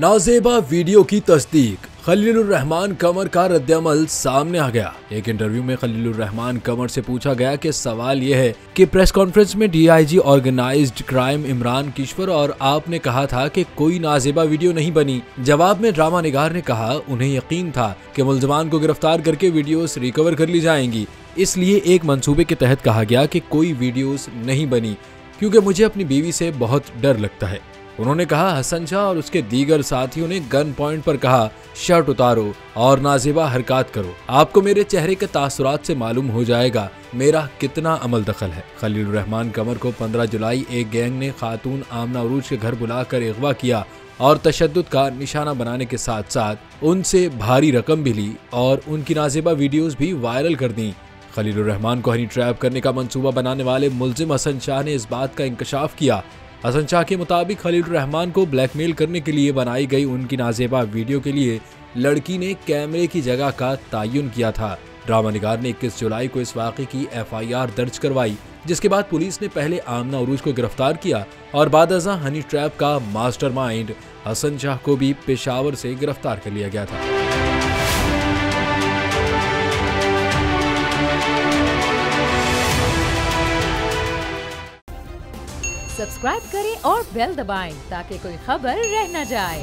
नाजेबा video की तस्दीक, खलीलुर रहमान कमर का रद्दअमल सामने आ गया। एक इंटरव्यू में खलीलुर रहमान कमर से पूछा गया कि सवाल यह है कि प्रेस कॉन्फ्रेंस में DIG organised crime Imran Kishwar और आपने कहा था कि कोई नाजेबा वीडियो नहीं बनी। जवाब में ड्रामा निगार ने कहा उन्हें यकीन था कि मुल्ज़िमान को गिरफ्तार करके वीडियोस रिकवर कर ली जाएंगी, इसलिए एक मंसूबे के तहत कहा गया कि कोई वीडियोस नहीं बनी क्योंकि मुझे अपनी बीवी से बहुत डर लगता है। उन्होंने कहा हसन शाह और उसके दीगर साथियों ने गन पॉइंट पर कहा शर्ट उतारो और नाजेबा हरकत करो, आपको मेरे चेहरे के तासुरात से मालूम हो जाएगा मेरा कितना अमल दखल है। खलीलुर रहमान कमर को 15 जुलाई एक गैंग ने खातून आमना उरूज के घर बुलाकर अगवा किया और तशद्दुद का निशाना बनाने के साथ साथ उनसे भारी रकम भी ली और उनकी नाजेबा वीडियोस भी वायरल कर दी। खलीलुर रहमान को हनी ट्रैप करने का मंसूबा बनाने वाले मुल्जिम हसन शाह ने इस बात का इंकशाफ किया। हसन शाह के मुताबिक खलीलुर रहमान को ब्लैकमेल करने के लिए बनाई गई उनकी नाजेबा वीडियो के लिए लड़की ने कैमरे की जगह का तयन किया था। ड्रामा निगार ने 21 जुलाई को इस वाक़े की FIR दर्ज करवाई, जिसके बाद पुलिस ने पहले आमना उरूज को गिरफ्तार किया और बाद अज़ां हनी ट्रैप का मास्टरमाइंड हसन शाह को भी पेशावर से गिरफ्तार कर लिया गया था। सब्सक्राइब करें और बेल दबाएं ताकि कोई खबर रह न जाए।